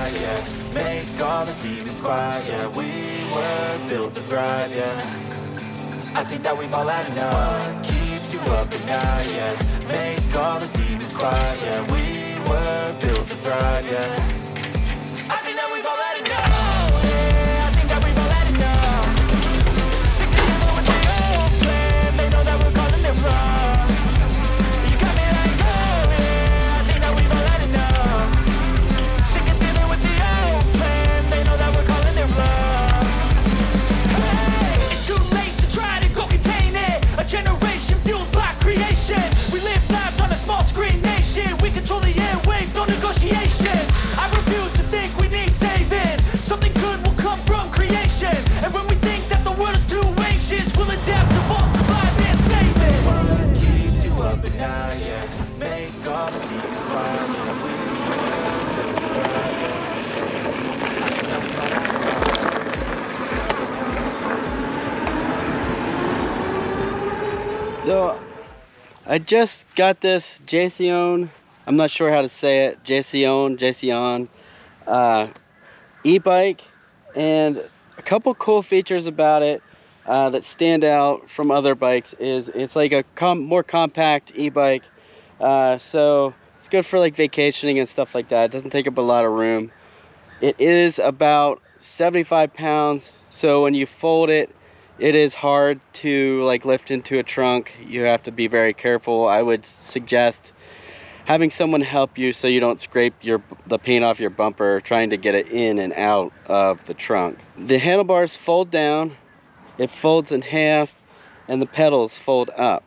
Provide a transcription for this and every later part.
night, yeah. Make all the demons quiet, yeah. We were built to thrive, yeah. I think that we've all had enough. What keeps you up at night, yeah. Make all the demons quiet, yeah. We were built to thrive, yeah. I think that we've all had enough. Yeah, I think that we've all had enough. Sick of dealing with the old plan. They know that we're calling it wrong. You got me like, oh yeah, I think that we've all had enough. Sick of dealing with the old plan. They know that we're calling it wrong. Hey, it's too late to try to go contain it. A generation fueled by creation. We live lives on a small screen nation. We control the airwaves, no negotiation. I refuse to think we need saving. Something good will come from creation. And when we think that the world is too anxious, we'll adapt, evolve, survive, and save it. What keeps you up at night, yeah. Make all the demons quiet, yeah. We So I just got this Jasion, I'm not sure how to say it, Jasion e-bike, and a couple cool features about it that stand out from other bikes is it's like a more compact e-bike, so it's good for like vacationing and stuff like that. It doesn't take up a lot of room. It is about 75 pounds, so when you fold it, it is hard to like lift into a trunk. You have to be very careful. I would suggest having someone help you so you don't scrape the paint off your bumper trying to get it in and out of the trunk. The handlebars fold down, it folds in half, and the pedals fold up.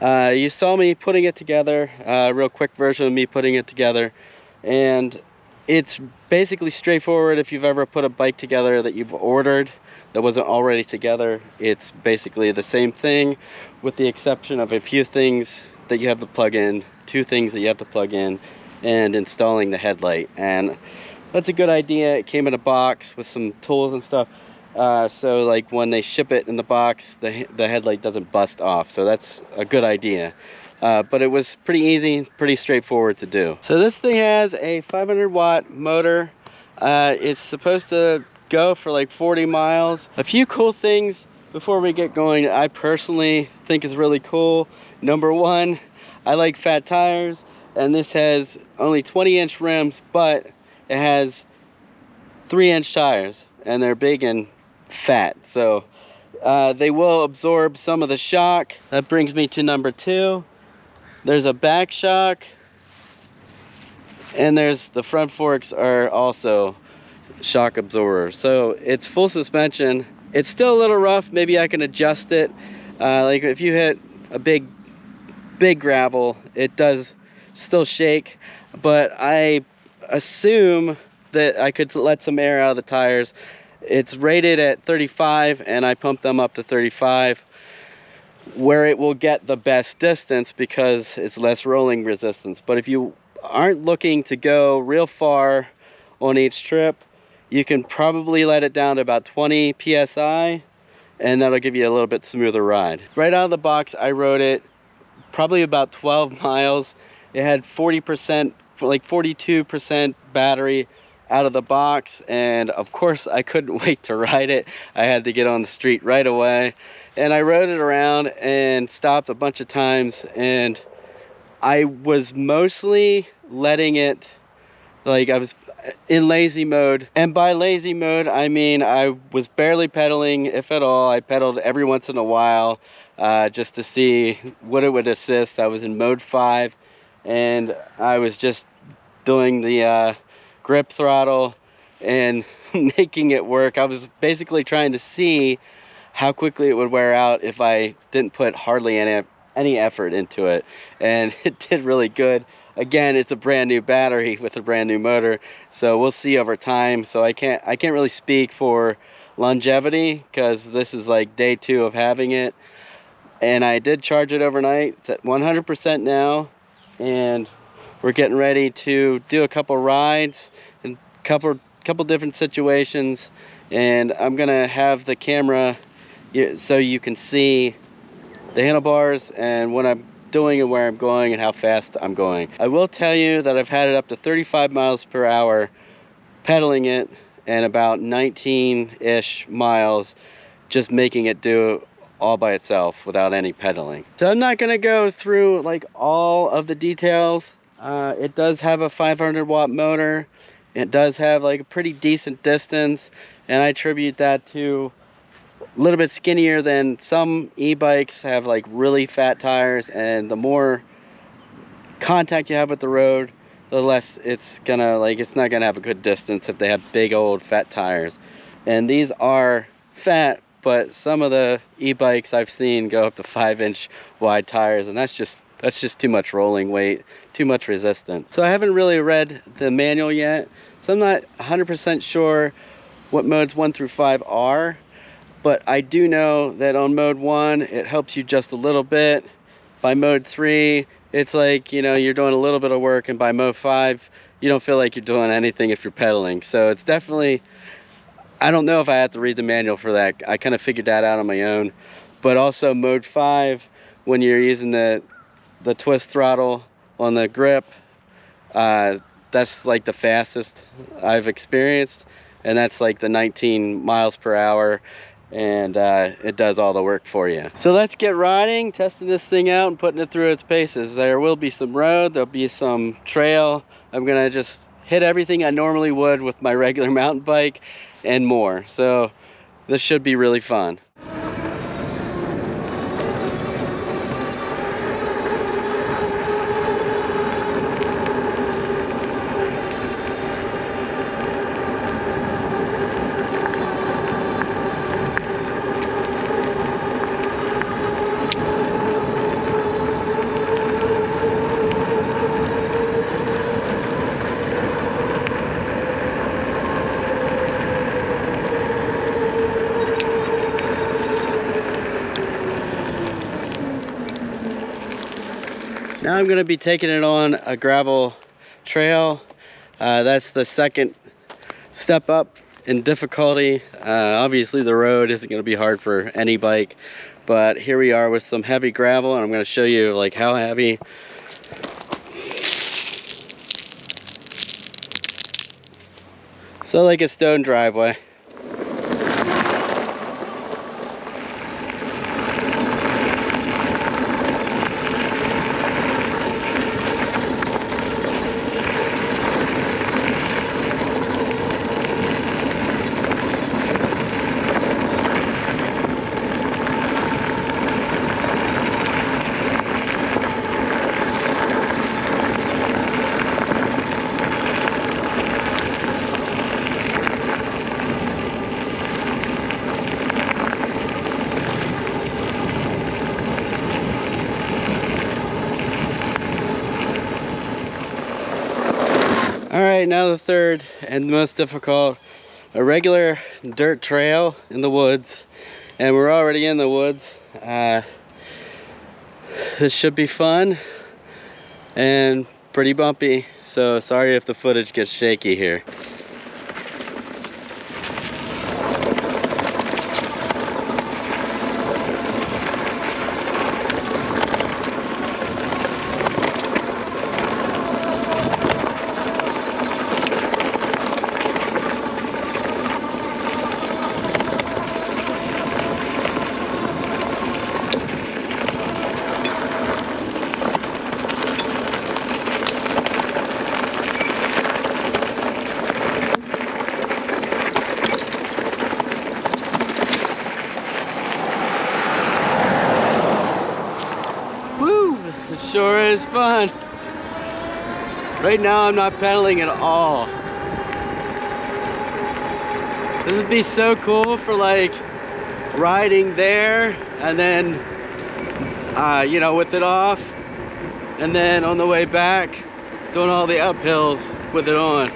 You saw me putting it together, a real quick version of me putting it together, and it's basically straightforward. If you've ever put a bike together that you've ordered that wasn't already together, it's basically the same thing with the exception of a few things that you have to plug in, 2 things that you have to plug in, and installing the headlight. And that's a good idea. It came in a box with some tools and stuff, so like when they ship it in the box, the headlight doesn't bust off, so that's a good idea. But it was pretty easy, pretty straightforward to do. So this thing has a 500 watt motor. It's supposed to go for like 40 miles. A few cool things before we get going I personally think is really cool. Number one, I like fat tires, and this has only 20-inch rims, but it has 3-inch tires, and they're big and fat, so they will absorb some of the shock. That brings me to number 2. There's a back shock, and there's the front forks are also shock absorber. So it's full suspension. It's still a little rough. Maybe I can adjust it. Like if you hit a big gravel, it does still shake, but I assume that I could let some air out of the tires. It's rated at 35 and I pumped them up to 35 where it will get the best distance because it's less rolling resistance. But if you aren't looking to go real far on each trip, you can probably let it down to about 20 psi, and that'll give you a little bit smoother ride. Right out of the box, I rode it probably about 12 miles. It had 40%, like 42% battery out of the box, and of course I couldn't wait to ride it. I had to get on the street right away, and I rode it around and stopped a bunch of times, and I was mostly letting it, like I was in lazy mode. And by lazy mode, I mean I was barely pedaling, if at all. I pedaled every once in a while just to see what it would assist. I was in mode 5, and I was just doing the grip throttle and making it work. I was basically trying to see how quickly it would wear out if I didn't put hardly any effort into it, and it did really good. Again, it's a brand new battery with a brand new motor, so we'll see over time. So I can't really speak for longevity because this is like day 2 of having it. And I did charge it overnight. It's at 100% now, and we're getting ready to do a couple rides and couple different situations. And I'm gonna have the camera so you can see the handlebars and what I'm doing and where I'm going and how fast I'm going. I will tell you that I've had it up to 35 miles per hour pedaling it, and about 19-ish miles just making it do all by itself without any pedaling. So I'm not gonna go through like all of the details. It does have a 500 watt motor. It does have like a pretty decent distance, and I attribute that to a little bit skinnier than some e-bikes have, like really fat tires, and the more contact you have with the road, the less it's gonna, like, it's not gonna have a good distance if they have big old fat tires. And these are fat, but some of the e-bikes I've seen go up to 5-inch wide tires, and that's just too much rolling weight, too much resistance. So I haven't really read the manual yet, so I'm not 100% sure what modes 1 through 5 are, but I do know that on mode 1 it helps you just a little bit. By mode 3 it's like, you know, you're doing a little bit of work, and by mode 5 you don't feel like you're doing anything if you're pedaling. So it's definitely, I don't know if I have to read the manual for that. I kind of figured that out on my own. But also mode 5, when you're using the twist throttle on the grip, that's like the fastest I've experienced, and that's like the 19 miles per hour, and it does all the work for you. So let's get riding, testing this thing out and putting it through its paces. There will be some road, there'll be some trail. I'm gonna just hit everything I normally would with my regular mountain bike and more. So this should be really fun. Now I'm going to be taking it on a gravel trail. That's the second step up in difficulty. Obviously the road isn't going to be hard for any bike, but here we are with some heavy gravel, and I'm going to show you like how heavy. So like a stone driveway. Alright, now the third and most difficult, a regular dirt trail in the woods, and we're already in the woods. This should be fun and pretty bumpy, so sorry if the footage gets shaky here. It sure is fun. Right now I'm not pedaling at all. This would be so cool for like riding there and then you know, with it off, and then on the way back doing all the uphills with it on.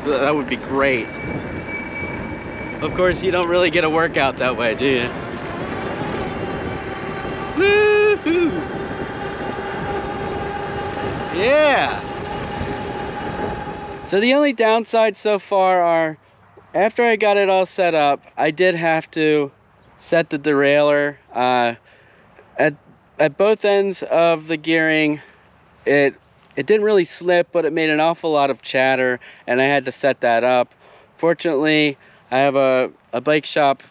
That would be great. Of course you don't really get a workout that way, do you? Woohoo! Yeah! So the only downside so far are, after I got it all set up, I did have to set the derailleur. At both ends of the gearing, it didn't really slip, but it made an awful lot of chatter, and I had to set that up. Fortunately, I have a bike shop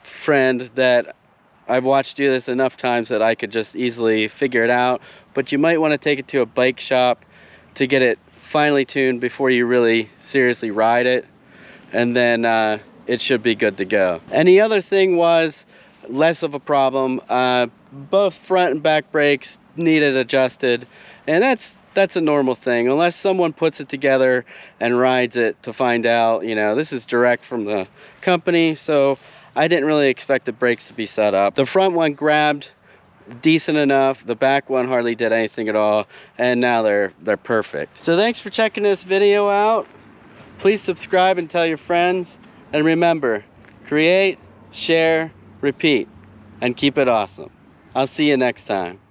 friend that I've watched do this enough times that I could just easily figure it out. But you might want to take it to a bike shop to get it finely tuned before you really seriously ride it, and then it should be good to go. And the other thing was less of a problem. Both front and back brakes needed adjusted, and that's a normal thing unless someone puts it together and rides it to find out. You know, this is direct from the company, so I didn't really expect the brakes to be set up. The front one grabbed decent enough, the back one hardly did anything at all, and now they're perfect. So thanks for checking this video out. Please subscribe and tell your friends, and remember, create, share, repeat, and keep it awesome. I'll see you next time.